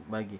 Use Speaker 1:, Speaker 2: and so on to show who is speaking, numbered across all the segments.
Speaker 1: bagi.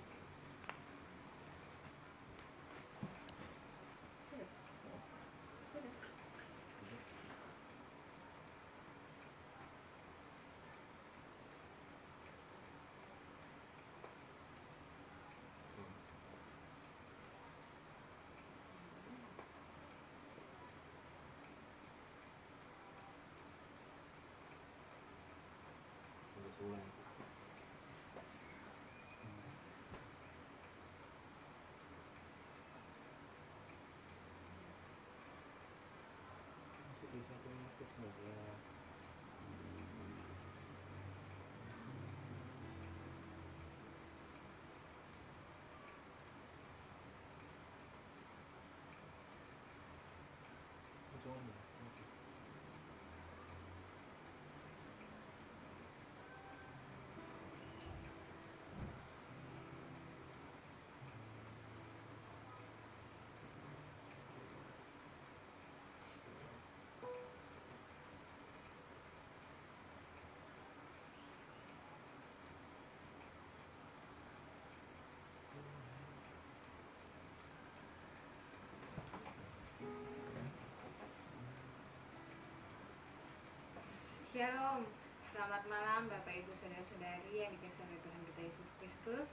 Speaker 2: Shalom, selamat malam Bapak Ibu Saudara-saudari yang dikasihi oleh Tuhan kita Yesus Kristus.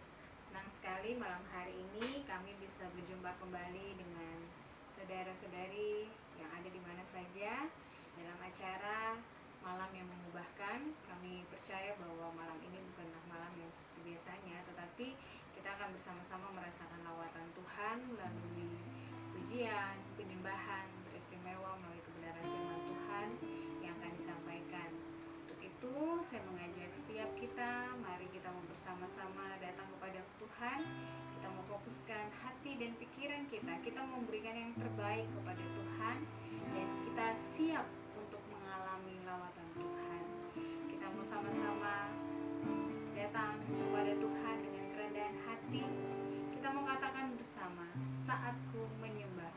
Speaker 2: Senang sekali malam hari ini kami bisa berjumpa kembali dengan saudara-saudari yang ada di mana saja dalam acara Malam yang Mengubahkan. Kami percaya bahwa malam ini bukanlah malam yang seperti biasanya, tetapi kita akan bersama-sama merasakan lawatan Tuhan melalui pujian, penyembahan teristimewa melalui kebenaran firman Tuhan yang akan disampaikan. Untuk itu saya mengajak setiap kita, mari kita mau bersama-sama datang kepada Tuhan. Kita mau fokuskan hati dan pikiran kita mau memberikan yang terbaik kepada Tuhan, dan kita siap untuk mengalami lawatan Tuhan. Kita mau sama-sama datang kepada Tuhan dengan kerendahan hati. Kita mau katakan bersama, saatku menyembah.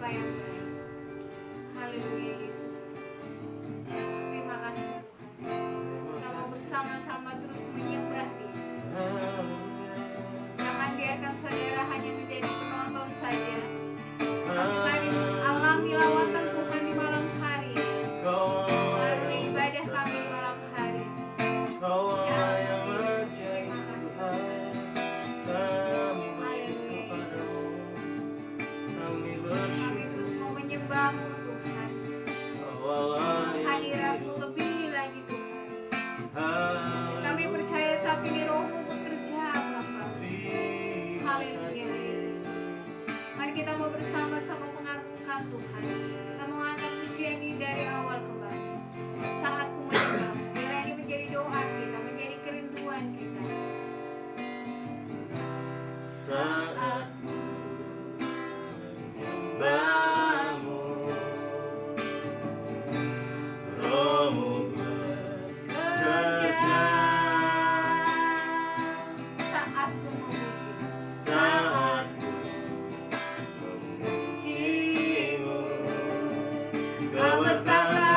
Speaker 2: Bapa yang baik. Haleluya Yesus. Terima kasih Tuhan. Kita mau bersama-sama terus menyembah Dia. Jangan biarkan saudara hanya menjadi penonton saja. Tapi mari alami lawatan Tuhan di malam hari. Melalui ibadah kami malam hari. Ya, terima kasih. Kami terus mau menyembah-Mu Tuhan. Hadirat-Mu lebih lagi Tuhan. Kami percaya saat ini Roh-Mu bekerja Bapa. Haleluya Yesus. Mari kita mau bersama-sama mengagungkan Tuhan. Kita mau angkat pujian ini dari awal kembali. Saat Ku menyembah, biar ini menjadi doa kita, menjadi kerinduan kita.
Speaker 1: Saat menyembah-Mu, Roh-Mu bekerja.
Speaker 2: Saat Ku memuji,
Speaker 1: Saat memuji-Mu, Kau bertata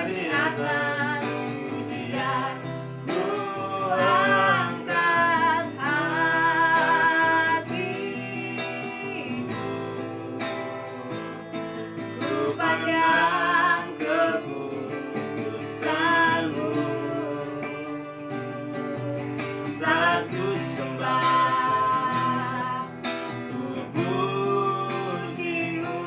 Speaker 1: di atas pujian. Ku angkat hatiku, ku pandang kekudusan-Mu. Saat ku sembah, ku puji-Mu,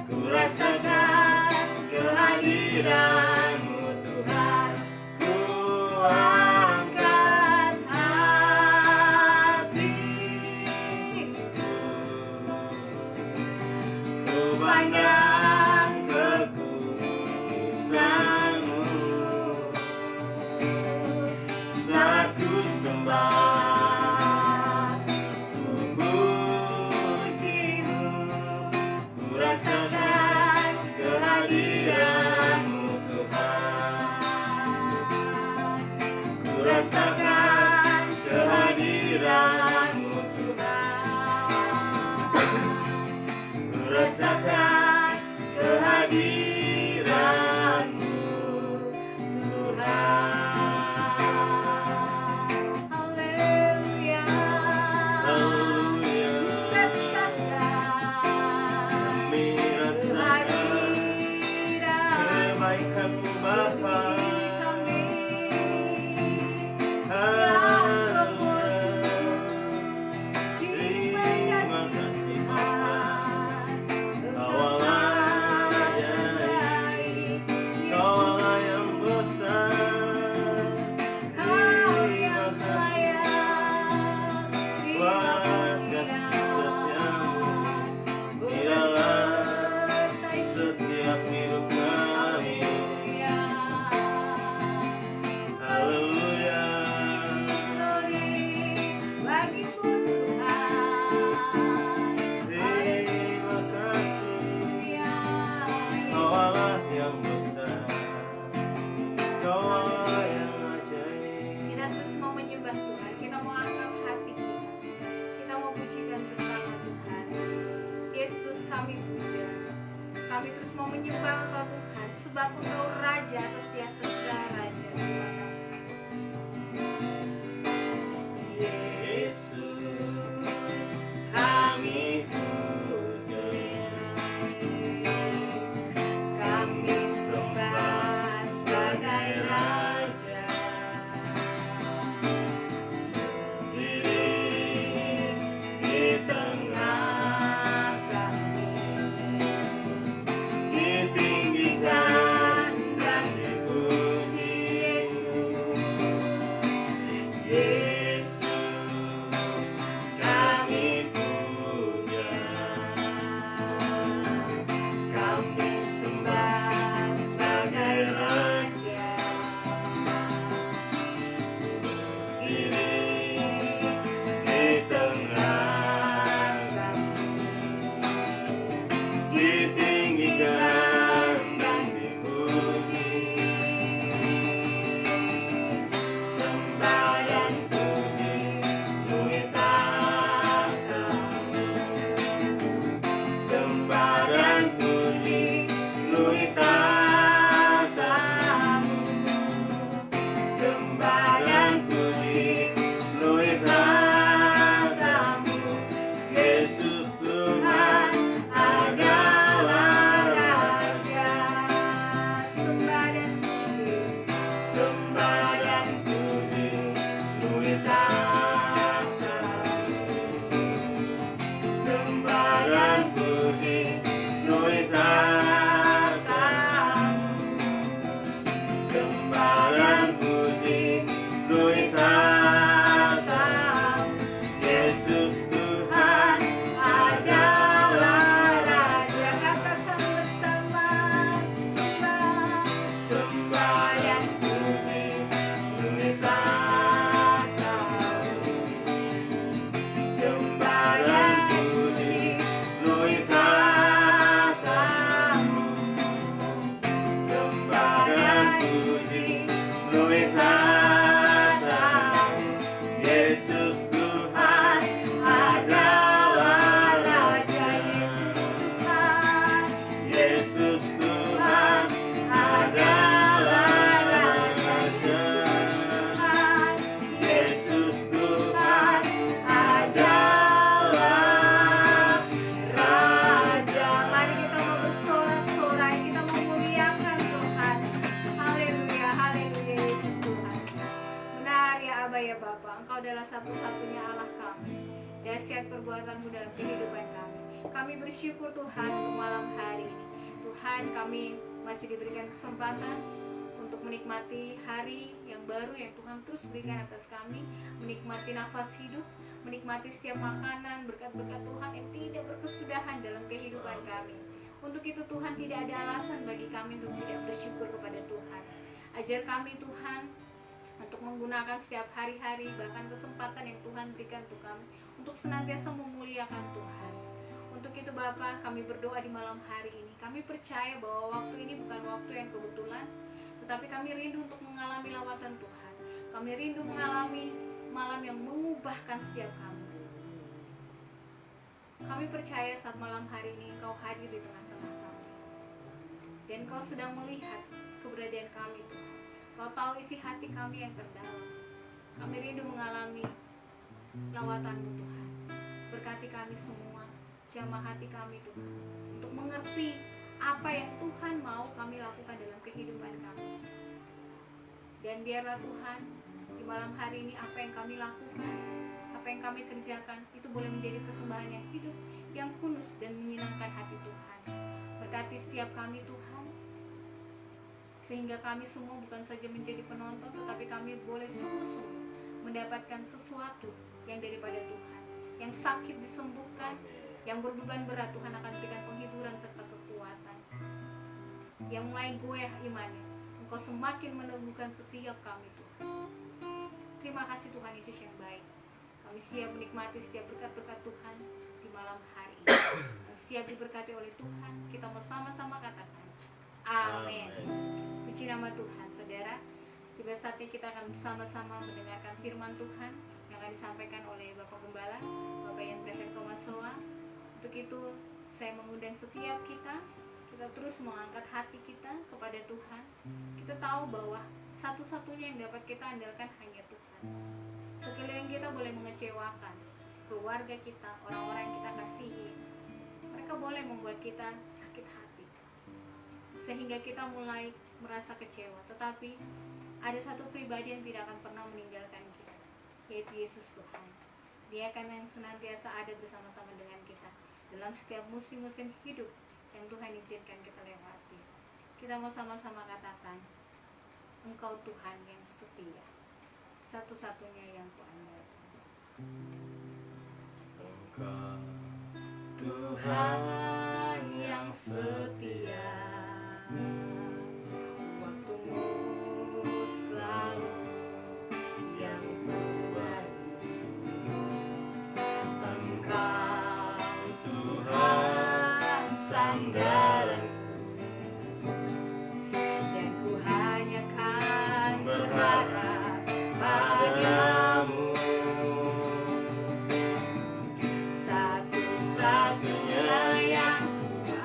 Speaker 1: ku rasakan kehadiran-Mu Tuhan. Ku angkat hatiku, ku pandang kekudusan-Mu. Saat ku sembah, ku puji-Mu, ku rasakan kehadiran-Mu Tuhan. Ku rasakan kehadiran-Mu Tuhan. Ku rasakan kehadiran-Mu Tuhan.
Speaker 2: haleluya.
Speaker 1: Haleluya. Kami rasakan kebaikan-Mu Bapa. Haleluya. Terima kasih Bapa. Kau Allah ajaib, Kau Allah yang besar. Terima kasih buat kasih setia-Mu di dalam setiap hidup kami. Haleluya. Terima kasih, Kau Allah yang besar, Kau Allah yang ajaib.
Speaker 2: Kita terus mau menyembah Tuhan. Kita mau angkat hati kita. Kita mau pujikan bersama Tuhan. Yesus kami puja. Kami terus mau menyembah Engkau Tuhan. Sebab Engkau Raja atas di atas segala raja. Terima kasih.
Speaker 1: Yesus, kami puja,
Speaker 2: Kami sembah sebagai Raja.
Speaker 1: berdiri di tengah kami, ditinggikan dan dipuji.
Speaker 2: Bapa, Engkau adalah satu-satunya Allah kami. Dahsyat perbuatan-Mu dalam kehidupan kami. Kami bersyukur Tuhan untuk malam hari ini. Tuhan, kami masih diberikan kesempatan untuk menikmati hari yang baru yang Tuhan terus berikan atas kami, menikmati nafas hidup, menikmati setiap makanan, berkat-berkat Tuhan yang tidak berkesudahan dalam kehidupan kami. Untuk itu Tuhan, tidak ada alasan bagi kami untuk tidak bersyukur kepada Tuhan. Ajar kami Tuhan untuk menggunakan setiap hari-hari, bahkan kesempatan yang Tuhan berikan untuk kami, untuk senantiasa memuliakan Tuhan. Untuk itu Bapa, kami berdoa di malam hari ini. Kami percaya bahwa waktu ini bukan waktu yang kebetulan, tetapi kami rindu untuk mengalami lawatan Tuhan. Kami rindu mengalami malam yang mengubahkan setiap kami. Kami percaya saat malam hari ini Engkau hadir di tengah-tengah kami. Dan Engkau sedang melihat keberadaan kami Tuhan. Kau tahu isi hati kami yang terdalam. Kami rindu mengalami lawatan-Mu Tuhan. Berkati kami semua, jamah hati kami Tuhan, untuk mengerti apa yang Tuhan mau kami lakukan dalam kehidupan kami. Dan biarlah Tuhan, di malam hari ini apa yang kami lakukan, apa yang kami kerjakan, itu boleh menjadi persembahan yang hidup, yang kudus dan menyenangkan hati Tuhan. Berkati setiap kami Tuhan, sehingga kami semua bukan saja menjadi penonton, tetapi kami boleh sungguh-sungguh mendapatkan sesuatu yang daripada Tuhan. Yang sakit disembuhkan, yang berbeban berat Tuhan akan berikan penghiburan serta kekuatan. Yang mulai goyah imannya, Engkau semakin meneguhkan setiap kami Tuhan. Terima kasih Tuhan Yesus yang baik. Kami siap menikmati setiap berkat-berkat Tuhan di malam hari ini. Dan siap diberkati oleh Tuhan. Kita mau sama-sama katakan amin. Puji nama Tuhan. Saudara, tiba saatnya kita akan bersama-sama mendengarkan firman Tuhan yang akan disampaikan oleh Bapak Gembala, Bapak Yan Presiden Komasoa. Untuk itu saya mengundang setiap kita terus mengangkat hati kita kepada Tuhan. Kita tahu bahwa satu-satunya yang dapat kita andalkan hanya Tuhan. Sekeliling kita boleh mengecewakan, keluarga kita, orang-orang yang kita kasihi, mereka boleh membuat kita sakit hati, sehingga kita mulai merasa kecewa. Tetapi ada satu pribadi yang tidak akan pernah meninggalkan kita, yaitu Yesus Tuhan. Dia akan yang senantiasa ada bersama-sama dengan kita dalam setiap musim-musim hidup yang Tuhan izinkan kita lewati. Kita mau sama-sama katakan, Engkau Tuhan yang setia, satu-satunya yang kuandalkan.
Speaker 1: Engkau Tuhan yang setia, waktumu selalu yang terbaik. Engkau Tuhan sandaranku,
Speaker 2: Dan ku hanya kan
Speaker 1: berharap padamu. Satu-satunya yang ku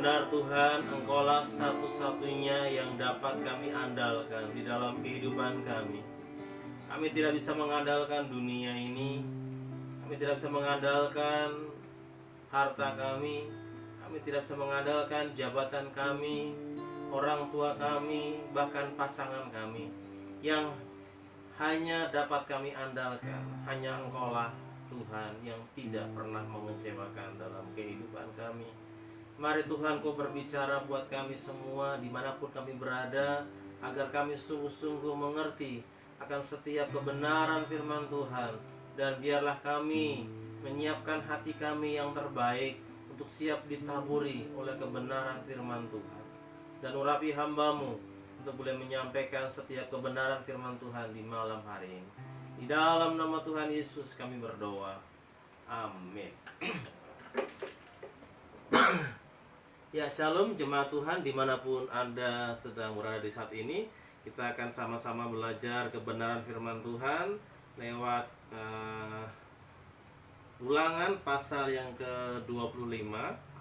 Speaker 3: benar Tuhan, Engkaulah satu-satunya yang dapat kami andalkan di dalam kehidupan kami. Kami tidak bisa mengandalkan dunia ini, kami tidak bisa mengandalkan harta kami tidak bisa mengandalkan jabatan kami, orang tua kami, bahkan pasangan kami. Yang hanya dapat kami andalkan hanya Engkaulah Tuhan yang tidak pernah mengecewakan dalam kehidupan kami. Mari Tuhan, Kau berbicara buat kami semua dimanapun kami berada, agar kami sungguh-sungguh mengerti akan setiap kebenaran firman Tuhan. Dan biarlah kami menyiapkan hati kami yang terbaik untuk siap ditaburi oleh kebenaran firman Tuhan. Dan urapi hamba-Mu untuk boleh menyampaikan setiap kebenaran firman Tuhan di malam hari ini. Di dalam nama Tuhan Yesus kami berdoa. Amin. Ya, shalom jemaat Tuhan dimanapun Anda sedang berada di saat ini. Kita akan sama-sama belajar kebenaran firman Tuhan lewat Ulangan pasal yang ke-25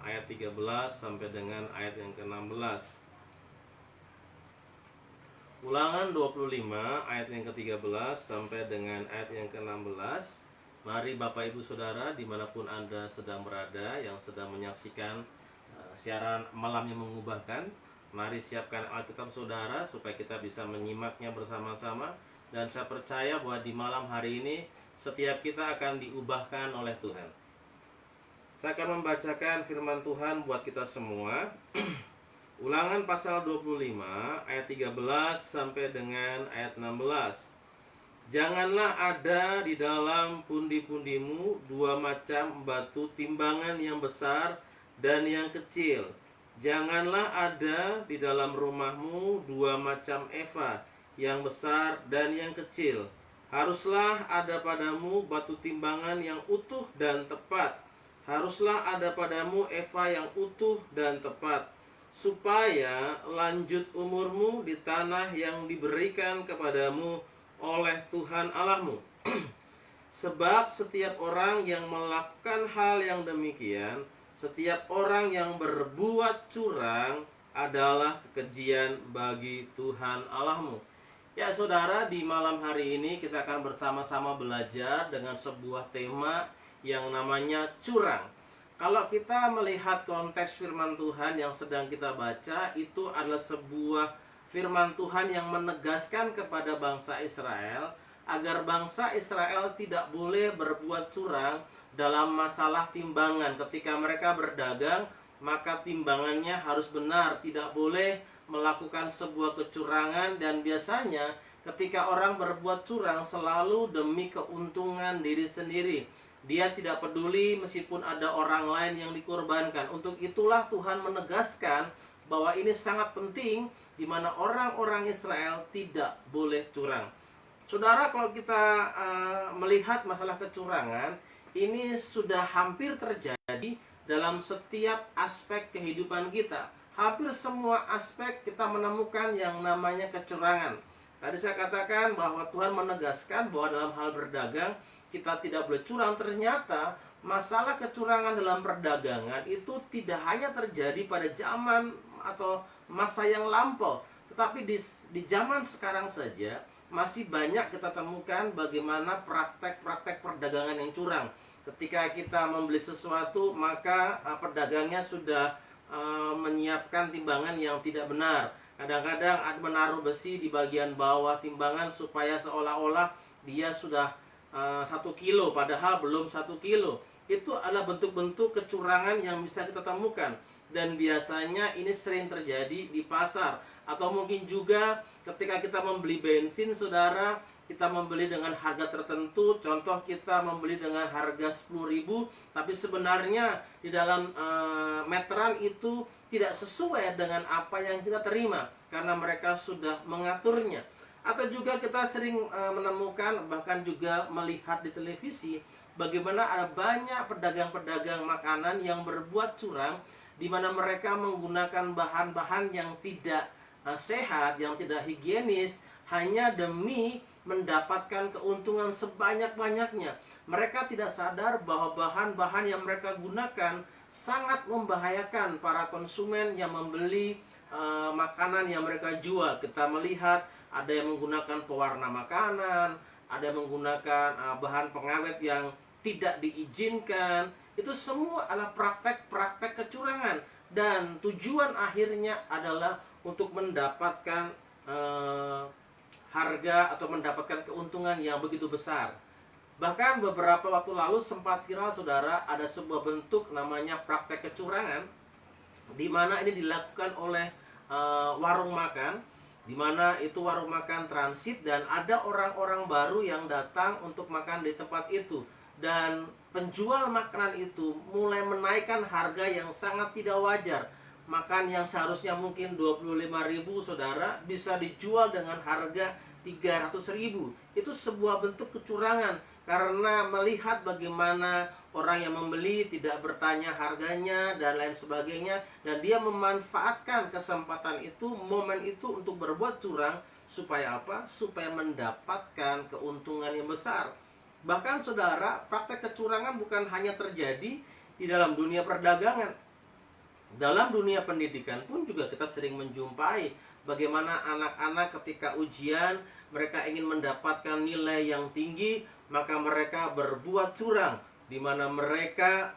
Speaker 3: ayat 13 sampai dengan ayat yang ke-16. Ulangan 25 ayat yang ke-13 sampai dengan ayat yang ke-16. Mari Bapak Ibu Saudara dimanapun Anda sedang berada, yang sedang menyaksikan siaran malam yang mengubahkan, mari siapkan Alkitab Saudara supaya kita bisa menyimaknya bersama-sama. Dan saya percaya bahwa di malam hari ini setiap kita akan diubahkan oleh Tuhan. Saya akan membacakan firman Tuhan buat kita semua. Ulangan pasal 25 ayat 13 sampai dengan ayat 16. Janganlah ada di dalam pundi-pundimu dua macam batu timbangan yang besar dan yang kecil. Janganlah ada di dalam rumahmu dua macam eva, yang besar dan yang kecil. Haruslah ada padamu batu timbangan yang utuh dan tepat. Haruslah ada padamu eva yang utuh dan tepat, supaya lanjut umurmu di tanah yang diberikan kepadamu oleh Tuhan Allahmu. Sebab setiap orang yang melakukan hal yang demikian, setiap orang yang berbuat curang adalah kekejian bagi Tuhan Allahmu. Ya saudara, di malam hari ini kita akan bersama-sama belajar dengan sebuah tema yang namanya curang. Kalau kita melihat konteks firman Tuhan yang sedang kita baca, itu adalah sebuah firman Tuhan yang menegaskan kepada bangsa Israel agar bangsa Israel tidak boleh berbuat curang dalam masalah timbangan. Ketika mereka berdagang, maka timbangannya harus benar, tidak boleh melakukan sebuah kecurangan. Dan biasanya ketika orang berbuat curang selalu demi keuntungan diri sendiri. Dia tidak peduli meskipun ada orang lain yang dikorbankan. Untuk itulah Tuhan menegaskan bahwa ini sangat penting, di mana orang-orang Israel tidak boleh curang. Saudara, kalau kita melihat masalah kecurangan, ini sudah hampir terjadi dalam setiap aspek kehidupan kita. Hampir semua aspek kita menemukan yang namanya kecurangan. Tadi saya katakan bahwa Tuhan menegaskan bahwa dalam hal berdagang kita tidak boleh curang. Ternyata masalah kecurangan dalam perdagangan itu tidak hanya terjadi pada zaman atau masa yang lampau, tetapi di zaman sekarang saja masih banyak kita temukan bagaimana praktek-praktek perdagangan yang curang. Ketika kita membeli sesuatu, maka pedagangnya sudah menyiapkan timbangan yang tidak benar. Kadang-kadang menaruh besi di bagian bawah timbangan supaya seolah-olah dia sudah 1 kilo, padahal belum 1 kilo. Itu adalah bentuk-bentuk kecurangan yang bisa kita temukan. Dan biasanya ini sering terjadi di pasar. Atau mungkin juga ketika kita membeli bensin, saudara, kita membeli dengan harga tertentu. Contoh, kita membeli dengan harga 10.000, tapi sebenarnya di dalam meteran itu tidak sesuai dengan apa yang kita terima, karena mereka sudah mengaturnya. Atau juga kita sering menemukan, bahkan juga melihat di televisi, bagaimana ada banyak pedagang-pedagang makanan yang berbuat curang, di mana mereka menggunakan bahan-bahan yang tidak sehat, yang tidak higienis, hanya demi mendapatkan keuntungan sebanyak-banyaknya. Mereka tidak sadar bahwa bahan-bahan yang mereka gunakan sangat membahayakan para konsumen yang membeli makanan yang mereka jual. Kita melihat ada yang menggunakan pewarna makanan, ada yang menggunakan bahan pengawet yang tidak diizinkan. Itu semua adalah praktek-praktek kecurangan, dan tujuan akhirnya adalah untuk mendapatkan harga atau mendapatkan keuntungan yang begitu besar. Bahkan beberapa waktu lalu sempat viral, saudara, ada sebuah bentuk namanya praktek kecurangan, di mana ini dilakukan oleh warung makan, di mana itu warung makan transit, dan ada orang-orang baru yang datang untuk makan di tempat itu. Dan penjual makanan itu mulai menaikkan harga yang sangat tidak wajar. Makan yang seharusnya mungkin 25.000, saudara, bisa dijual dengan harga 300.000. Itu sebuah bentuk kecurangan, karena melihat bagaimana orang yang membeli tidak bertanya harganya dan lain sebagainya, dan dia memanfaatkan kesempatan itu, momen itu untuk berbuat curang. Supaya apa? Supaya mendapatkan keuntungan yang besar. Bahkan, saudara, praktek kecurangan bukan hanya terjadi di dalam dunia perdagangan. Dalam dunia pendidikan pun juga kita sering menjumpai bagaimana anak-anak ketika ujian, mereka ingin mendapatkan nilai yang tinggi, maka mereka berbuat curang, di mana mereka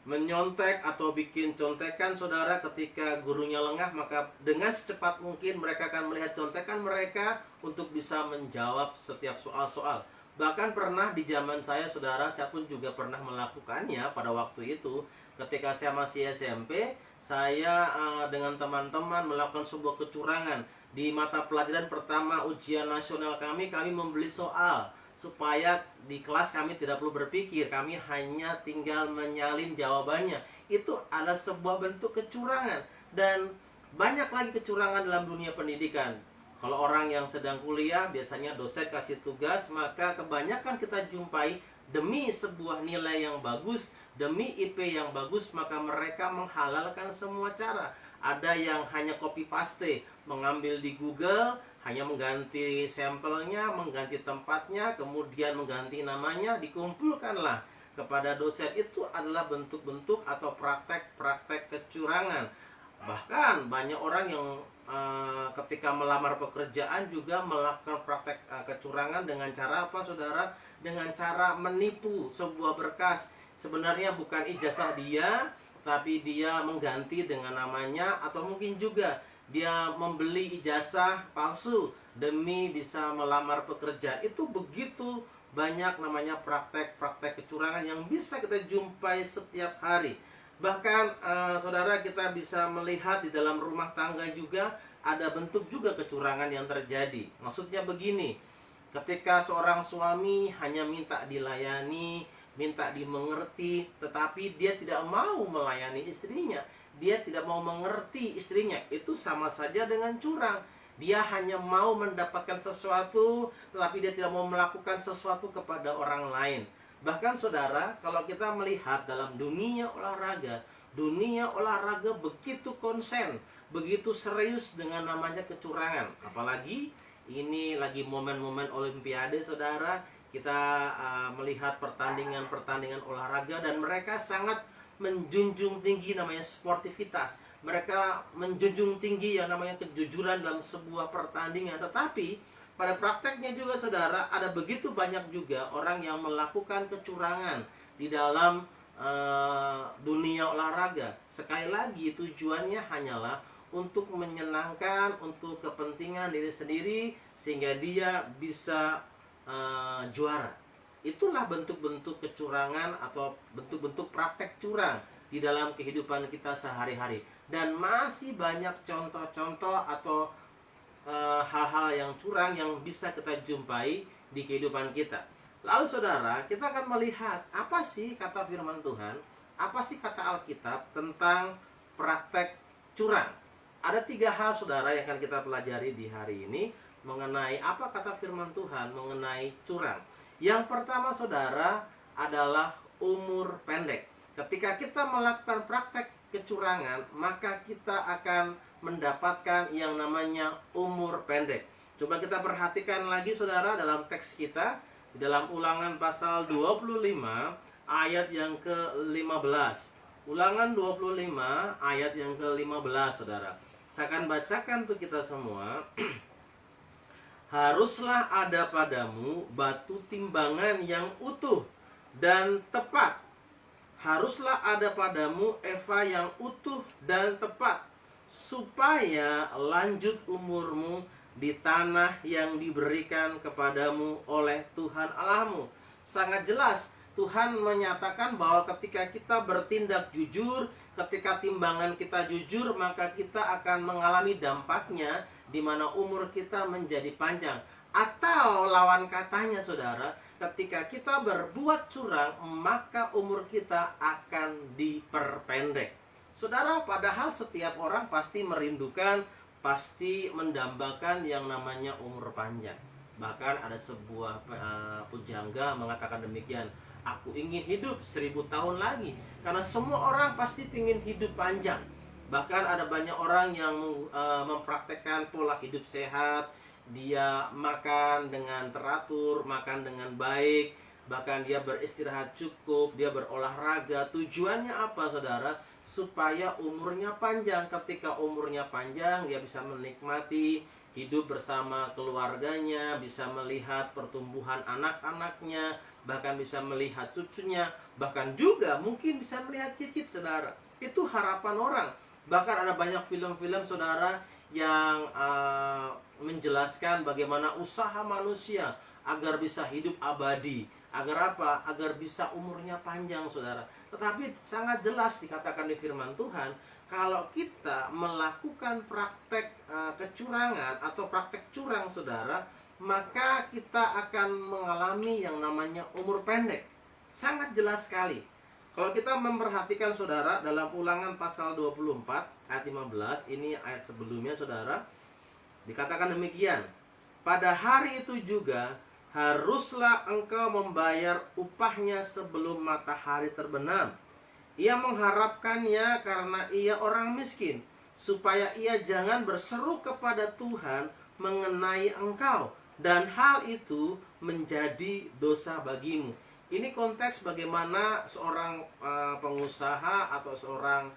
Speaker 3: menyontek atau bikin contekan, saudara. Ketika gurunya lengah, maka dengan secepat mungkin mereka akan melihat contekan mereka untuk bisa menjawab setiap soal-soal. Bahkan pernah di zaman saya, saudara, saya pun juga pernah melakukannya pada waktu itu. Ketika saya masih SMP, saya dengan teman-teman melakukan sebuah kecurangan. Di mata pelajaran pertama ujian nasional kami membeli soal, supaya di kelas kami tidak perlu berpikir, kami hanya tinggal menyalin jawabannya. Itu adalah sebuah bentuk kecurangan. Dan banyak lagi kecurangan dalam dunia pendidikan. Kalau orang yang sedang kuliah, biasanya dosen kasih tugas, maka kebanyakan kita jumpai demi sebuah nilai yang bagus, demi IP yang bagus, maka mereka menghalalkan semua cara. Ada yang hanya copy paste, mengambil di Google, hanya mengganti sampelnya, mengganti tempatnya, kemudian mengganti namanya, dikumpulkanlah kepada dosen. Itu adalah bentuk-bentuk atau praktek-praktek kecurangan. Bahkan banyak orang yang ketika melamar pekerjaan juga melakukan praktek kecurangan dengan cara apa, saudara? Dengan cara menipu sebuah berkas. Sebenarnya bukan ijazah dia, tapi dia mengganti dengan namanya, atau mungkin juga dia membeli ijazah palsu demi bisa melamar pekerja. Itu begitu banyak namanya praktek-praktek kecurangan yang bisa kita jumpai setiap hari. Bahkan saudara, kita bisa melihat di dalam rumah tangga juga ada bentuk juga kecurangan yang terjadi. Maksudnya begini, ketika seorang suami hanya minta dilayani, minta dimengerti, tetapi dia tidak mau melayani istrinya, dia tidak mau mengerti istrinya, itu sama saja dengan curang. Dia hanya mau mendapatkan sesuatu, tetapi dia tidak mau melakukan sesuatu kepada orang lain. Bahkan, saudara, kalau kita melihat dalam dunia olahraga begitu konsen, begitu serius dengan namanya kecurangan. Apalagi ini lagi momen-momen Olimpiade, saudara. Kita melihat pertandingan-pertandingan olahraga, dan mereka sangat menjunjung tinggi namanya sportivitas. Mereka menjunjung tinggi yang namanya kejujuran dalam sebuah pertandingan. Tetapi pada prakteknya juga, saudara, ada begitu banyak juga orang yang melakukan kecurangan di dalam dunia olahraga. Sekali lagi, tujuannya hanyalah untuk menyenangkan, untuk kepentingan diri sendiri, sehingga dia bisa juara. Itulah bentuk-bentuk kecurangan atau bentuk-bentuk praktek curang di dalam kehidupan kita sehari-hari. Dan masih banyak contoh-contoh atau hal-hal yang curang yang bisa kita jumpai di kehidupan kita. Lalu, saudara, kita akan melihat apa sih kata firman Tuhan, apa sih kata Alkitab tentang praktek curang. Ada 3 hal, saudara, yang akan kita pelajari di hari ini mengenai apa kata firman Tuhan mengenai curang. Yang pertama, saudara, adalah umur pendek. Ketika kita melakukan praktek kecurangan, maka kita akan mendapatkan yang namanya umur pendek. Coba kita perhatikan lagi, saudara, dalam teks kita, di dalam Ulangan pasal 25 ayat yang ke-15. Ulangan 25 ayat yang ke-15, saudara. Saya akan bacakan untuk kita semua. Haruslah ada padamu batu timbangan yang utuh dan tepat. Haruslah ada padamu eva yang utuh dan tepat, supaya lanjut umurmu di tanah yang diberikan kepadamu oleh Tuhan Allahmu. Sangat jelas Tuhan menyatakan bahwa ketika kita bertindak jujur, ketika timbangan kita jujur, maka kita akan mengalami dampaknya di mana umur kita menjadi panjang. Atau lawan katanya, saudara, ketika kita berbuat curang, maka umur kita akan diperpendek. Saudara, padahal setiap orang pasti merindukan, pasti mendambakan yang namanya umur panjang. Bahkan ada sebuah pujangga mengatakan demikian, aku ingin hidup 1000 tahun lagi. Karena semua orang pasti ingin hidup panjang. Bahkan ada banyak orang yang mempraktekkan pola hidup sehat. Dia makan dengan teratur, makan dengan baik, bahkan dia beristirahat cukup, dia berolahraga. Tujuannya apa, saudara? Supaya umurnya panjang. Ketika umurnya panjang, dia bisa menikmati hidup bersama keluarganya, bisa melihat pertumbuhan anak-anaknya, bahkan bisa melihat cucunya, bahkan juga mungkin bisa melihat cicit, saudara. Itu harapan orang. Bahkan ada banyak film-film, saudara, yang menjelaskan bagaimana usaha manusia agar bisa hidup abadi. Agar apa? Agar bisa umurnya panjang, saudara. Tetapi sangat jelas dikatakan di firman Tuhan, kalau kita melakukan praktek kecurangan atau praktek curang, saudara, maka kita akan mengalami yang namanya umur pendek. Sangat jelas sekali. Kalau kita memperhatikan, saudara, dalam Ulangan pasal 24 ayat 15, ini ayat sebelumnya, saudara, dikatakan demikian, pada hari itu juga haruslah engkau membayar upahnya sebelum matahari terbenam. Ia mengharapkannya karena ia orang miskin, supaya ia jangan berseru kepada Tuhan mengenai engkau, dan hal itu menjadi dosa bagimu. Ini konteks bagaimana seorang pengusaha atau seorang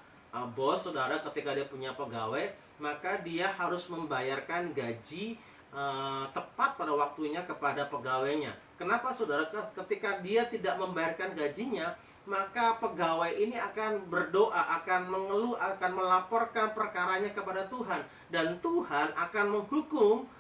Speaker 3: bos, saudara, ketika dia punya pegawai, maka dia harus membayarkan gaji tepat pada waktunya kepada pegawainya. Kenapa, saudara? Ketika dia tidak membayarkan gajinya, maka pegawai ini akan berdoa, akan mengeluh, akan melaporkan perkaranya kepada Tuhan, dan Tuhan akan menghukum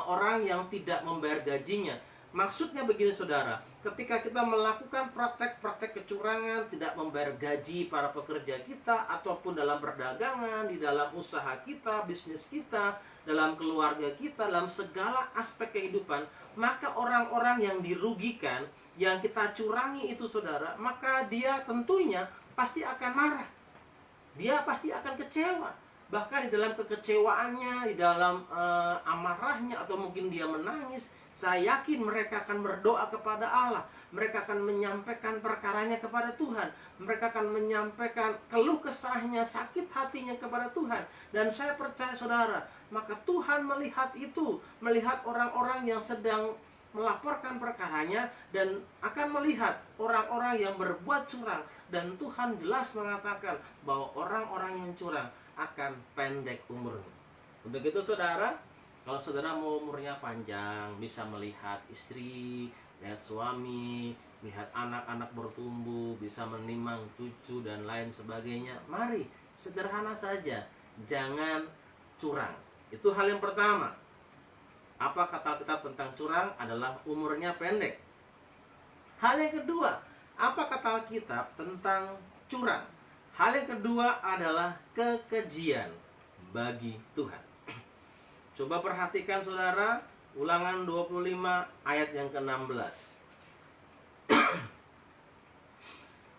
Speaker 3: orang yang tidak membayar gajinya. Maksudnya begini, saudara, ketika kita melakukan praktek-praktek kecurangan, tidak membayar gaji para pekerja kita, ataupun dalam perdagangan, di dalam usaha kita, bisnis kita, dalam keluarga kita, dalam segala aspek kehidupan, maka orang-orang yang dirugikan, yang kita curangi itu, saudara, maka dia tentunya pasti akan marah. Dia pasti akan kecewa. Bahkan di dalam kekecewaannya, di dalam amarahnya, atau mungkin dia menangis, saya yakin mereka akan berdoa kepada Allah. Mereka akan menyampaikan perkaranya kepada Tuhan. Mereka akan menyampaikan keluh kesahnya, sakit hatinya kepada Tuhan. Dan saya percaya, saudara, maka Tuhan melihat itu, melihat orang-orang yang sedang melaporkan perkaranya, dan akan melihat orang-orang yang berbuat curang. Dan Tuhan jelas mengatakan bahwa orang-orang yang curang akan pendek umurnya. Untuk itu, saudara, kalau saudara mau umurnya panjang, bisa melihat istri, lihat suami, lihat anak-anak bertumbuh, bisa menimang cucu dan lain sebagainya, mari, sederhana saja, jangan curang. Itu hal yang pertama. Apa kata kita tentang curang? Adalah umurnya pendek. Hal yang kedua, apa kata Alkitab tentang curang? Hal yang kedua adalah kekejian bagi Tuhan. Coba perhatikan, saudara, Ulangan 25 ayat yang ke-16.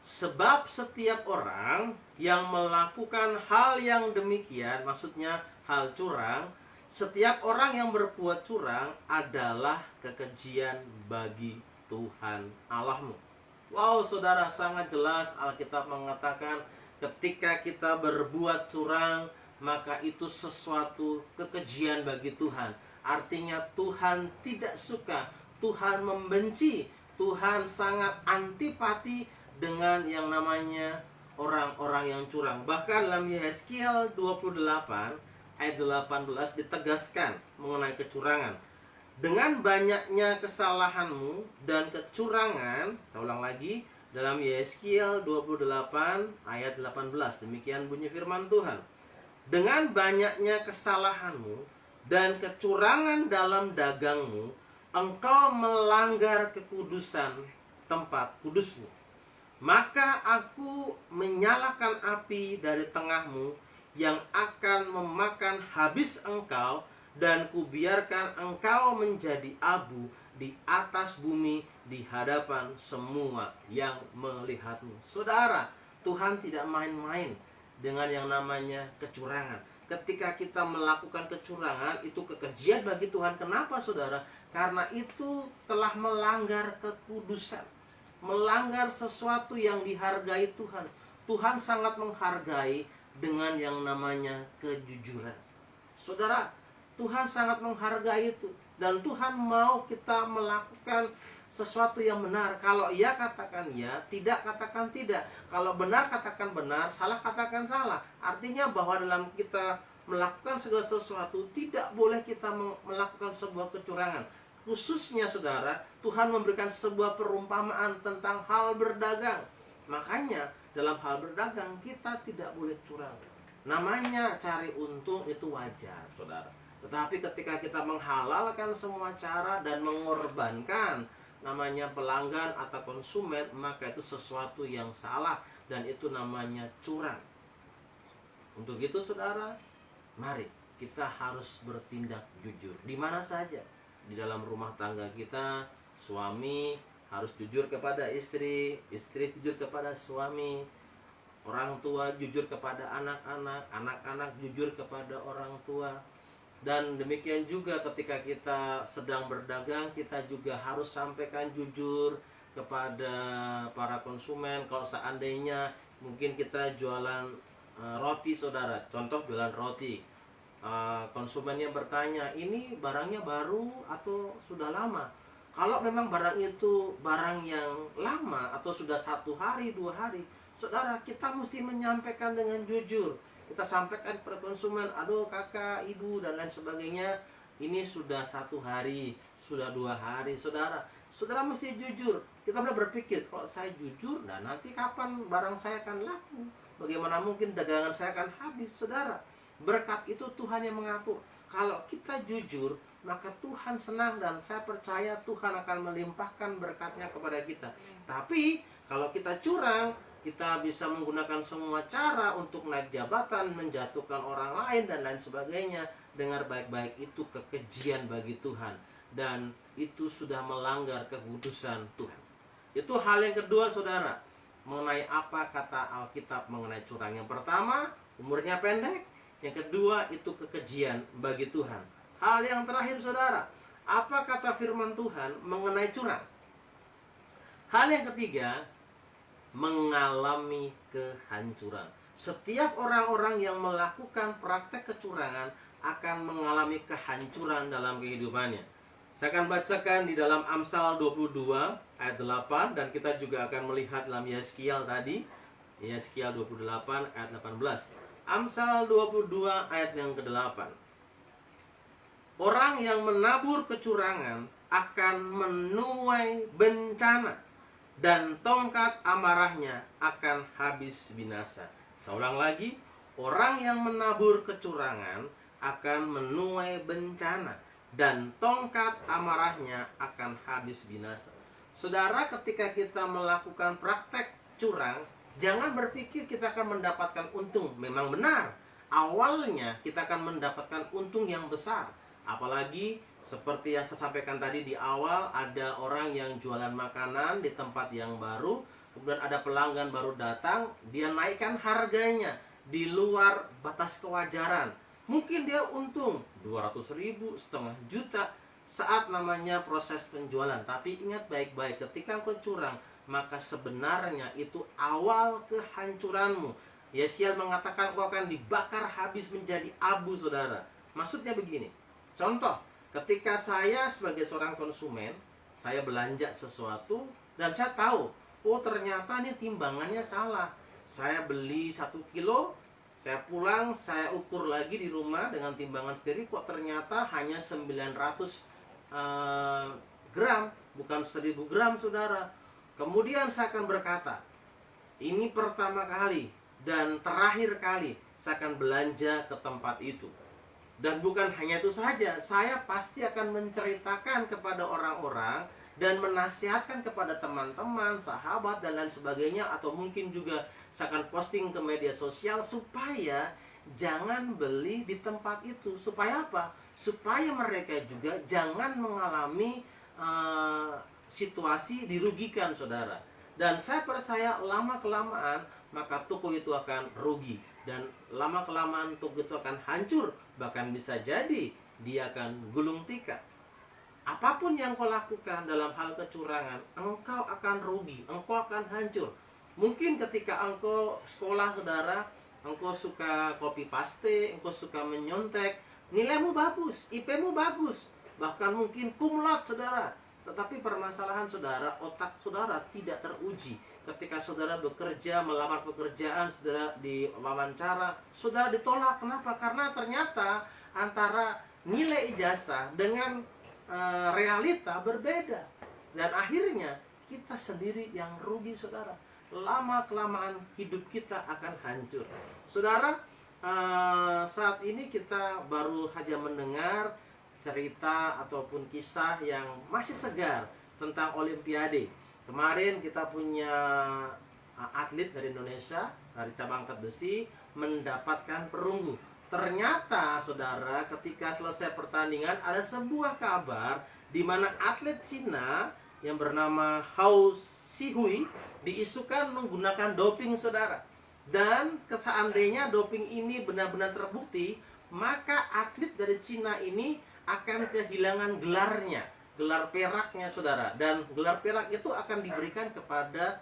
Speaker 3: Sebab setiap orang yang melakukan hal yang demikian, maksudnya hal curang, setiap orang yang berbuat curang adalah kekejian bagi Tuhan Allahmu. Wow, saudara, sangat jelas Alkitab mengatakan ketika kita berbuat curang, maka itu sesuatu kekejian bagi Tuhan. Artinya Tuhan tidak suka, Tuhan membenci, Tuhan sangat antipati dengan yang namanya orang-orang yang curang. Bahkan dalam Yehezkiel 28 ayat 18 ditegaskan mengenai kecurangan. Dengan banyaknya kesalahanmu dan kecurangan, saya ulang lagi, dalam Yehezkiel 28 ayat 18, demikian bunyi firman Tuhan. Dengan banyaknya kesalahanmu dan kecurangan dalam dagangmu, engkau melanggar kekudusan tempat kudusmu. Maka aku menyalakan api dari tengahmu yang akan memakan habis engkau, dan kubiarkan engkau menjadi abu di atas bumi di hadapan semua yang melihatmu. Saudara, Tuhan tidak main-main dengan yang namanya kecurangan. Ketika kita melakukan kecurangan, itu kekejian bagi Tuhan. Kenapa, saudara? Karena itu telah melanggar kekudusan, melanggar sesuatu yang dihargai Tuhan. Tuhan sangat menghargai dengan yang namanya kejujuran. Saudara, Tuhan sangat menghargai itu. Dan Tuhan mau kita melakukan sesuatu yang benar. Kalau iya, katakan iya. Tidak, katakan tidak. Kalau benar, katakan benar. Salah, katakan salah. Artinya bahwa dalam kita melakukan segala sesuatu, tidak boleh kita melakukan sebuah kecurangan. Khususnya, saudara, Tuhan memberikan sebuah perumpamaan tentang hal berdagang. Makanya dalam hal berdagang kita tidak boleh curang. Namanya cari untung itu wajar, saudara. Tetapi ketika kita menghalalkan semua cara dan mengorbankan namanya pelanggan atau konsumen, maka itu sesuatu yang salah dan itu namanya curang. Untuk itu, saudara, mari kita harus bertindak jujur di mana saja. Di dalam rumah tangga kita, suami harus jujur kepada istri, istri jujur kepada suami, orang tua jujur kepada anak-anak, anak-anak jujur kepada orang tua. Dan demikian juga ketika kita sedang berdagang, kita juga harus sampaikan jujur kepada para konsumen. Kalau seandainya mungkin kita jualan roti, saudara, contoh jualan roti, konsumennya bertanya, ini barangnya baru atau sudah lama? Kalau memang barang itu barang yang lama atau sudah 1 hari, 2 hari, saudara, kita mesti menyampaikan dengan jujur. Kita sampaikan kepada konsumen, aduh kakak, ibu, dan lain sebagainya, ini sudah 1 hari, sudah 2 hari. Saudara, saudara mesti jujur. Kita mulai berpikir, kalau saya jujur, nah nanti kapan barang saya akan laku? Bagaimana mungkin dagangan saya akan habis? Saudara, berkat itu Tuhan yang mengatur. Kalau kita jujur, maka Tuhan senang, dan saya percaya Tuhan akan melimpahkan berkatnya kepada kita. Tapi kalau kita curang, kita bisa menggunakan semua cara untuk naik jabatan, menjatuhkan orang lain, dan lain sebagainya. Dengar baik-baik, itu kekejian bagi Tuhan. Dan itu sudah melanggar kekudusan Tuhan. Itu hal yang kedua, saudara. Mengenai apa kata Alkitab mengenai curang. Yang pertama, umurnya pendek. Yang kedua, itu kekejian bagi Tuhan. Hal yang terakhir, saudara. Apa kata firman Tuhan mengenai curang? Hal yang ketiga, mengalami kehancuran. Setiap orang-orang yang melakukan praktek kecurangan akan mengalami kehancuran dalam kehidupannya. Saya akan bacakan di dalam Amsal 22 ayat 8, dan kita juga akan melihat dalam Yehezkiel tadi, Yehezkiel 28 ayat 18. Amsal 22 ayat yang ke-8. Orang yang menabur kecurangan akan menuai bencana, dan tongkat amarahnya akan habis binasa. Saya ulang lagi, orang yang menabur kecurangan akan menuai bencana, dan tongkat amarahnya akan habis binasa. Saudara, ketika kita melakukan praktek curang, jangan berpikir kita akan mendapatkan untung. Memang benar, awalnya kita akan mendapatkan untung yang besar. Apalagi seperti yang saya sampaikan tadi di awal, ada orang yang jualan makanan di tempat yang baru, kemudian ada pelanggan baru datang, dia naikkan harganya di luar batas kewajaran. Mungkin dia untung 200.000, setengah juta saat namanya proses penjualan. Tapi ingat baik-baik, ketika kau curang, maka sebenarnya itu awal kehancuranmu. Yesaya mengatakan kau akan dibakar habis menjadi abu, saudara. Maksudnya begini, contoh, ketika saya sebagai seorang konsumen, saya belanja sesuatu dan saya tahu, oh ternyata ini timbangannya salah. Saya beli 1 kilo, saya pulang, saya ukur lagi di rumah dengan timbangan sendiri, kok ternyata hanya 900 gram, bukan 1000 gram, saudara. Kemudian saya akan berkata, ini pertama kali dan terakhir kali saya akan belanja ke tempat itu. Dan bukan hanya itu saja, saya pasti akan menceritakan kepada orang-orang dan menasihatkan kepada teman-teman, sahabat, dan lain sebagainya. Atau mungkin juga saya akan posting ke media sosial supaya jangan beli di tempat itu. Supaya apa? Supaya mereka juga jangan mengalami situasi dirugikan, saudara. Dan saya percaya lama-kelamaan maka toko itu akan rugi. Dan lama-kelamaan toko itu akan hancur. Bahkan bisa jadi dia akan gulung tikar. Apapun yang kau lakukan dalam hal kecurangan, engkau akan rugi, engkau akan hancur. Mungkin ketika engkau sekolah, saudara, engkau suka copy paste, engkau suka menyontek, nilaimu bagus, IP-mu bagus, bahkan mungkin cum laude, saudara. Tetapi permasalahan, saudara, otak saudara tidak teruji. Ketika saudara bekerja, melamar pekerjaan, saudara diwawancara, saudara ditolak. Kenapa? Karena ternyata antara nilai ijazah dengan realita berbeda. Dan akhirnya kita sendiri yang rugi, saudara. Lama-kelamaan hidup kita akan hancur. Saudara, saat ini kita baru saja mendengar cerita ataupun kisah yang masih segar tentang Olimpiade. Kemarin kita punya atlet dari Indonesia, dari cabang angkat besi, mendapatkan perunggu. Ternyata, saudara, ketika selesai pertandingan ada sebuah kabar di mana atlet Cina yang bernama Hao Sihui diisukan menggunakan doping, saudara. Dan seandainya doping ini benar-benar terbukti, maka atlet dari Cina ini akan kehilangan gelarnya, gelar peraknya, saudara. Dan gelar perak itu akan diberikan kepada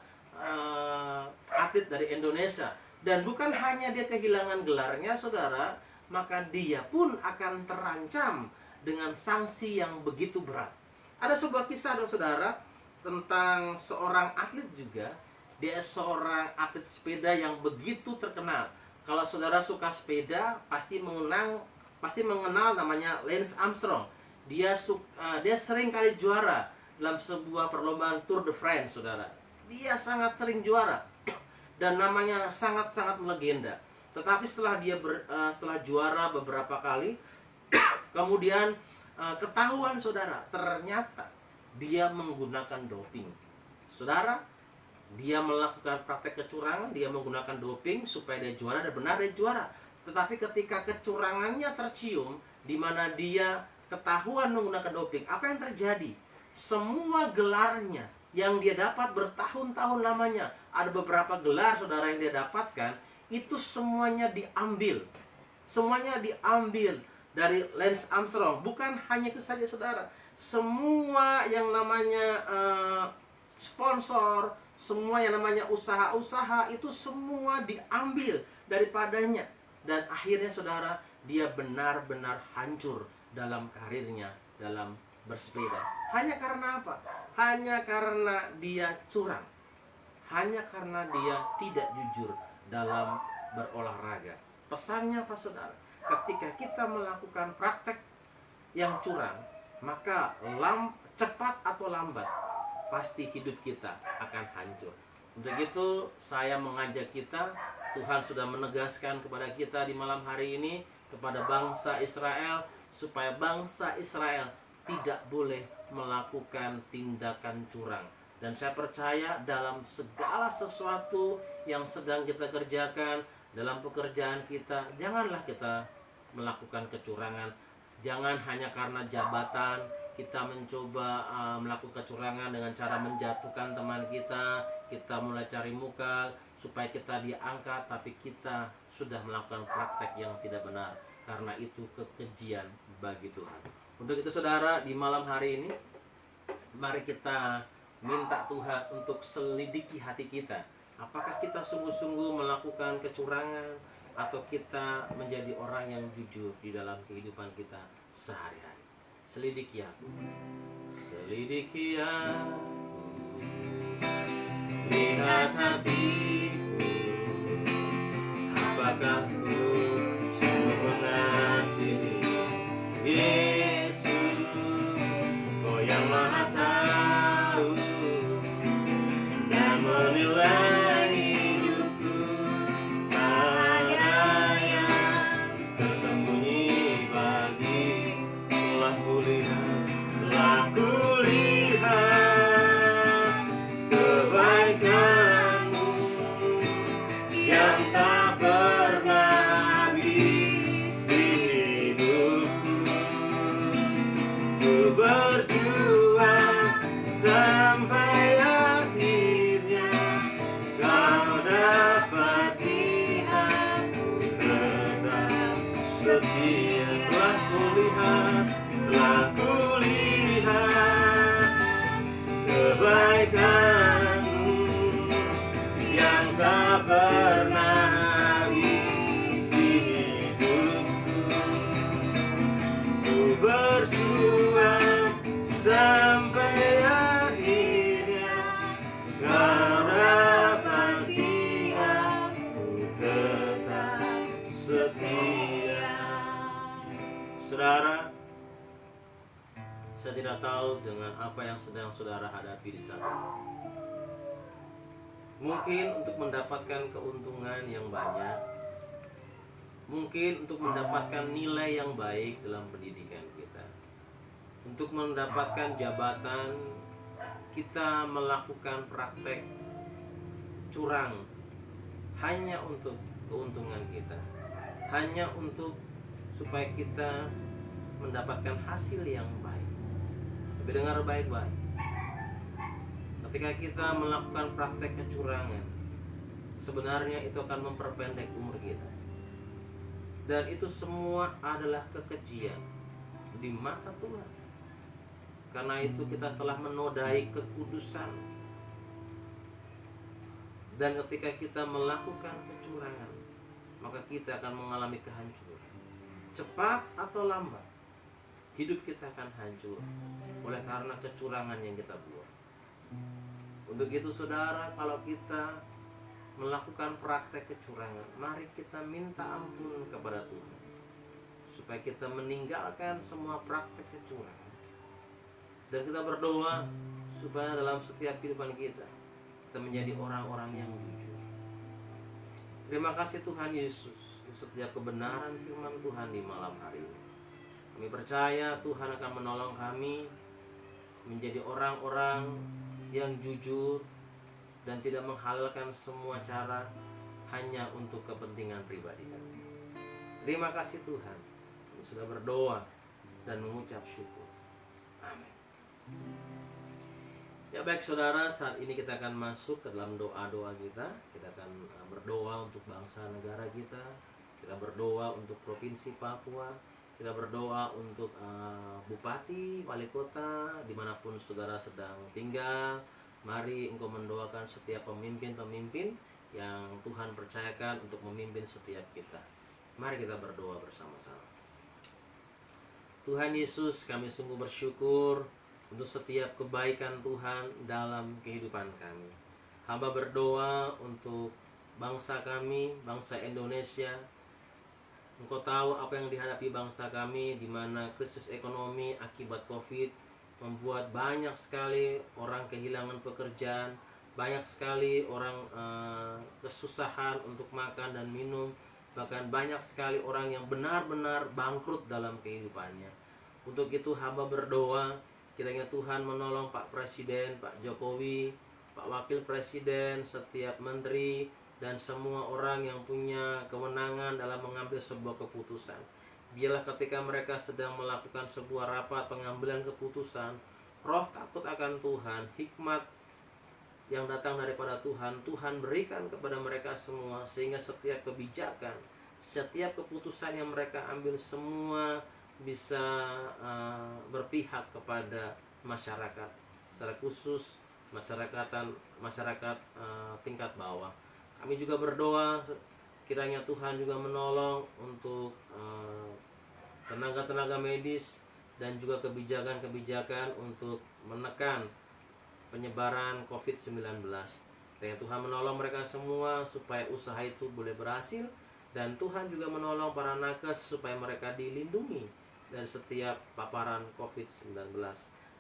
Speaker 3: atlet dari Indonesia. Dan bukan hanya dia kehilangan gelarnya, saudara, maka dia pun akan terancam dengan sanksi yang begitu berat. Ada sebuah kisah, saudara, tentang seorang atlet juga. Dia seorang atlet sepeda yang begitu terkenal. Kalau saudara suka sepeda, pasti mengenal namanya Lance Armstrong. Dia sering kali juara dalam sebuah perlombaan Tour de France, saudara. Dia sangat sering juara dan namanya sangat-sangat melegenda. Tetapi setelah setelah juara beberapa kali, kemudian ketahuan, saudara, ternyata dia menggunakan doping. Saudara, dia melakukan praktek kecurangan, dia menggunakan doping supaya dia juara, dan benar dia juara. Tetapi ketika kecurangannya tercium, di mana dia ketahuan menggunakan doping, apa yang terjadi? Semua gelarnya yang dia dapat bertahun-tahun lamanya, ada beberapa gelar, saudara, yang dia dapatkan, itu semuanya diambil. Semuanya diambil dari Lance Armstrong. Bukan hanya itu saja, saudara. Semua yang namanya sponsor, semua yang namanya usaha-usaha, itu semua diambil daripadanya. Dan akhirnya, saudara, dia benar-benar hancur dalam karirnya, dalam bersepeda. Hanya karena apa? Hanya karena dia curang. Hanya karena dia tidak jujur dalam berolahraga. Pesannya apa, saudara? Ketika kita melakukan praktek yang curang, maka cepat atau lambat pasti hidup kita akan hancur. Untuk itu saya mengajak kita, Tuhan sudah menegaskan kepada kita di malam hari ini, kepada bangsa Israel, supaya bangsa Israel tidak boleh melakukan tindakan curang. Dan saya percaya dalam segala sesuatu yang sedang kita kerjakan, dalam pekerjaan kita, janganlah kita melakukan kecurangan. Jangan hanya karena jabatan kita mencoba melakukan kecurangan dengan cara menjatuhkan teman kita. Kita mulai cari muka supaya kita diangkat, tapi kita sudah melakukan praktek yang tidak benar. Karena itu kekejian bagi Tuhan. Untuk itu, saudara, di malam hari ini mari kita minta Tuhan untuk selidiki hati kita. Apakah kita sungguh-sungguh melakukan kecurangan, atau kita menjadi orang yang jujur di dalam kehidupan kita sehari-hari. Selidiki aku, selidiki aku, lihat hatiku, apakah ku sungguh mengasihi Yesus, Kau yang Maha tahu dan menilai hidupku. Ada yang tersembunyi bagi telah kulihat kebaikanmu yang tak pernah habis di hidupku. Ku berjuang sampai akhirnya Kau dapati aku tetap setia. Telah kulihat kebaikanmu yang tak pernah habis di hidupku. Ku berjuang sampai akhirnya Kau dapati aku tetap setia. Saudara, saya tidak tahu dengan apa yang sedang saudara hadapi di sana. Mungkin untuk mendapatkan keuntungan yang banyak, mungkin untuk mendapatkan nilai yang baik dalam pendidikan kita, untuk mendapatkan jabatan, kita melakukan praktek curang hanya untuk keuntungan kita, hanya untuk supaya kita mendapatkan hasil yang baik. Tapi dengar baik-baik, ketika kita melakukan praktek kecurangan, sebenarnya itu akan memperpendek umur kita. Dan itu semua adalah kekejian di mata Tuhan. Karena itu kita telah menodai kekudusan. Dan ketika kita melakukan kecurangan, maka kita akan mengalami kehancuran. Cepat atau lambat, hidup kita akan hancur oleh karena kecurangan yang kita buat. Untuk itu saudara, kalau kita melakukan praktek kecurangan, mari kita minta ampun kepada Tuhan supaya kita meninggalkan semua praktek kecurangan. Dan kita berdoa supaya dalam setiap kehidupan kita menjadi orang-orang yang jujur. Terima kasih Tuhan Yesus setiap kebenaran firman Tuhan di malam hari ini. Kami percaya Tuhan akan menolong kami menjadi orang-orang yang jujur dan tidak menghalalkan semua cara hanya untuk kepentingan pribadi kami. Terima kasih Tuhan, kami sudah berdoa dan mengucap syukur. Amin. Ya baik saudara, saat ini kita akan masuk ke dalam doa-doa kita. Kita akan berdoa untuk bangsa negara kita. Kita berdoa untuk Provinsi Papua. Kita berdoa untuk Bupati, Wali Kota, dimanapun saudara sedang tinggal. Mari engkau mendoakan setiap pemimpin-pemimpin yang Tuhan percayakan untuk memimpin setiap kita. Mari kita berdoa bersama-sama. Tuhan Yesus, kami sungguh bersyukur untuk setiap kebaikan Tuhan dalam kehidupan kami. Hamba berdoa untuk bangsa kami, bangsa Indonesia. Engkau tahu apa yang dihadapi bangsa kami, di mana krisis ekonomi akibat COVID membuat banyak sekali orang kehilangan pekerjaan, banyak sekali orang kesusahan untuk makan dan minum, bahkan banyak sekali orang yang benar-benar bangkrut dalam kehidupannya. Untuk itu hamba berdoa, kiranya Tuhan menolong Pak Presiden, Pak Jokowi, Pak Wakil Presiden, setiap menteri, dan semua orang yang punya kewenangan dalam mengambil sebuah keputusan. Biarlah ketika mereka sedang melakukan sebuah rapat pengambilan keputusan, roh takut akan Tuhan, hikmat yang datang daripada Tuhan, Tuhan berikan kepada mereka semua, sehingga setiap kebijakan, setiap keputusan yang mereka ambil semua bisa berpihak kepada masyarakat, secara khusus masyarakat tingkat bawah. Kami juga berdoa kiranya Tuhan juga menolong untuk tenaga-tenaga medis dan juga kebijakan-kebijakan untuk menekan penyebaran COVID-19. Kiranya Tuhan menolong mereka semua supaya usaha itu boleh berhasil, dan Tuhan juga menolong para nakes supaya mereka dilindungi dari setiap paparan COVID-19.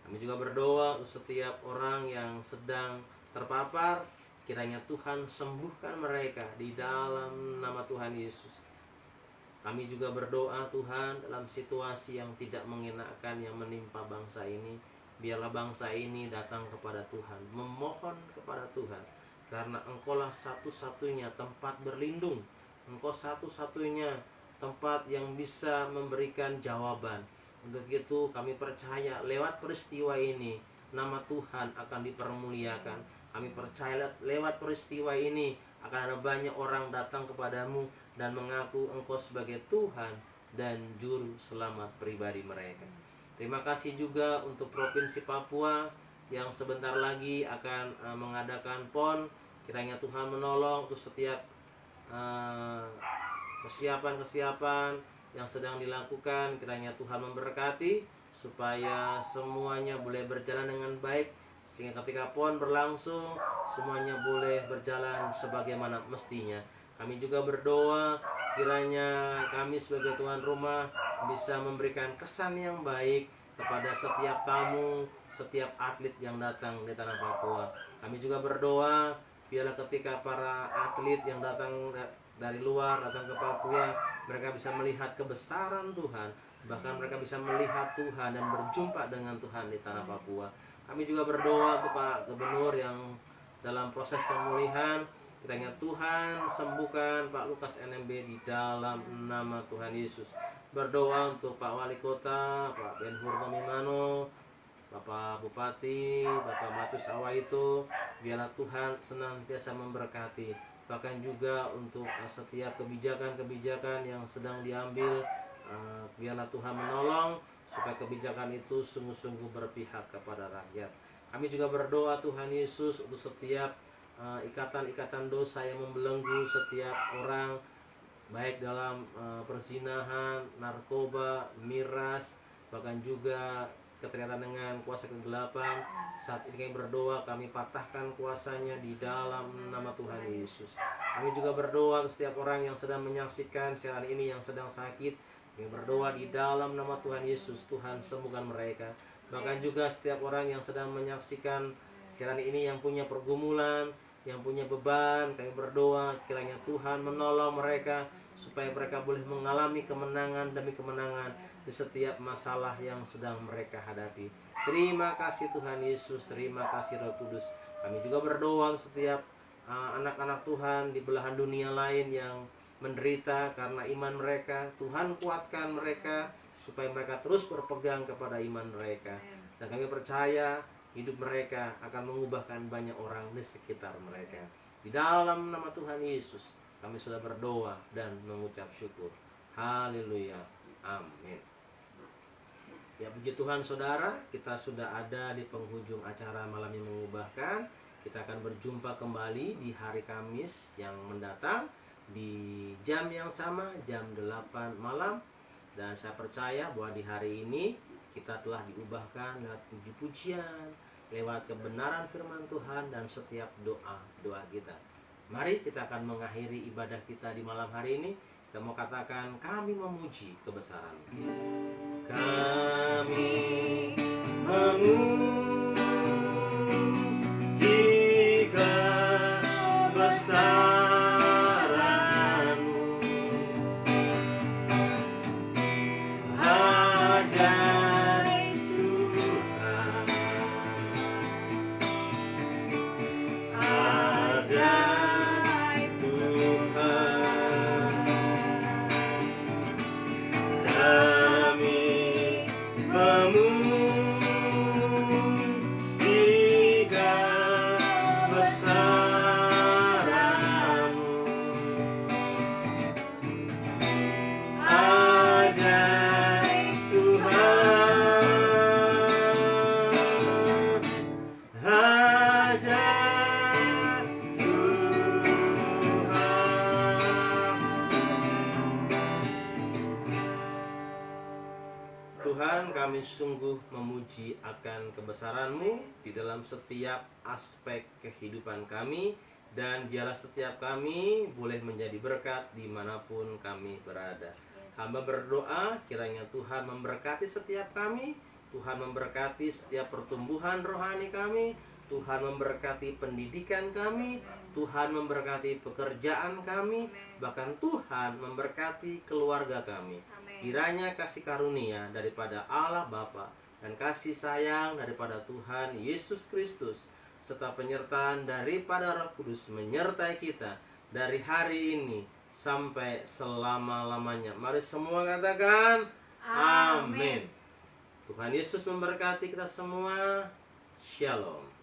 Speaker 3: Kami juga berdoa untuk setiap orang yang sedang terpapar, kiranya Tuhan sembuhkan mereka di dalam nama Tuhan Yesus. Kami juga berdoa Tuhan dalam situasi yang tidak mengenakan yang menimpa bangsa ini, biarlah bangsa ini datang kepada Tuhan, memohon kepada Tuhan, karena Engkaulah satu-satunya tempat berlindung. Engkau satu-satunya tempat yang bisa memberikan jawaban. Untuk itu kami percaya lewat peristiwa ini nama Tuhan akan dipermuliakan. Kami percaya lewat peristiwa ini akan ada banyak orang datang kepadamu dan mengaku Engkau sebagai Tuhan dan Juru Selamat pribadi mereka. Terima kasih juga untuk Provinsi Papua yang sebentar lagi akan mengadakan PON. Kiranya Tuhan menolong untuk setiap kesiapan-kesiapan yang sedang dilakukan. Kiranya Tuhan memberkati supaya semuanya boleh berjalan dengan baik, sehingga ketika PON berlangsung semuanya boleh berjalan sebagaimana mestinya. Kami juga berdoa kiranya kami sebagai tuan rumah bisa memberikan kesan yang baik kepada setiap tamu, setiap atlet yang datang di tanah Papua. Kami juga berdoa biarlah ketika para atlet yang datang dari luar datang ke Papua, mereka bisa melihat kebesaran Tuhan, bahkan mereka bisa melihat Tuhan dan berjumpa dengan Tuhan di tanah Papua. Kami juga berdoa ke Pak Gubernur yang dalam proses pemulihan, kiranya Tuhan sembuhkan Pak Lukas NMB di dalam nama Tuhan Yesus. Berdoa untuk Pak Wali Kota, Pak Ben-Hur Tomimano, Bapak Bupati, Bapak Matu Sawaito, biarlah Tuhan senantiasa memberkati. Bahkan juga untuk setiap kebijakan-kebijakan yang sedang diambil, biarlah Tuhan menolong supaya kebijakan itu sungguh-sungguh berpihak kepada rakyat. Kami juga berdoa Tuhan Yesus untuk setiap ikatan-ikatan dosa yang membelenggu setiap orang, baik dalam perzinahan, narkoba, miras, bahkan juga keterkaitan dengan kuasa kegelapan. Saat ini kami berdoa, kami patahkan kuasanya di dalam nama Tuhan Yesus. Kami juga berdoa untuk setiap orang yang sedang menyaksikan siaran ini yang sedang sakit. Kami berdoa di dalam nama Tuhan Yesus, Tuhan sembuhkan mereka. Bahkan juga setiap orang yang sedang menyaksikan siaran ini yang punya pergumulan, yang punya beban, kami berdoa kiranya Tuhan menolong mereka supaya mereka boleh mengalami kemenangan demi kemenangan di setiap masalah yang sedang mereka hadapi. Terima kasih Tuhan Yesus, terima kasih Roh Kudus. Kami juga berdoa setiap anak-anak Tuhan di belahan dunia lain yang menderita karena iman mereka. Tuhan kuatkan mereka supaya mereka terus berpegang kepada iman mereka. Dan kami percaya hidup mereka akan mengubahkan banyak orang di sekitar mereka. Di dalam nama Tuhan Yesus kami sudah berdoa dan mengucap syukur. Haleluya. Amin. Ya, puji Tuhan saudara, kita sudah ada di penghujung acara Malam yang Mengubahkan. Kita akan berjumpa kembali di hari Kamis yang mendatang di jam yang sama, jam 8 malam. Dan saya percaya bahwa di hari ini kita telah diubahkan lewat puji-pujian, lewat kebenaran firman Tuhan dan setiap doa-doa kita. Mari kita akan mengakhiri ibadah kita di malam hari ini. Kita mau katakan, kami memuji kebesaran. Kami memuji kebesaran-Mu, ajaib Tuhan, ajaib Tuhan. Kami memuji Tuhan, kami sungguh memuji akan kebesaran-Mu di dalam setiap aspek kehidupan kami. Dan biarlah setiap kami boleh menjadi berkat dimanapun kami berada. Hamba berdoa kiranya Tuhan memberkati setiap kami, Tuhan memberkati setiap pertumbuhan rohani kami, Tuhan memberkati pendidikan kami, Tuhan memberkati pekerjaan kami, bahkan Tuhan memberkati keluarga kami.
Speaker 2: Amin.
Speaker 3: Kiranya kasih karunia daripada Allah Bapa dan kasih sayang daripada Tuhan Yesus Kristus serta penyertaan daripada Roh Kudus menyertai kita dari hari ini sampai selama-lamanya. Mari semua katakan amin. Tuhan Yesus memberkati kita semua. Shalom.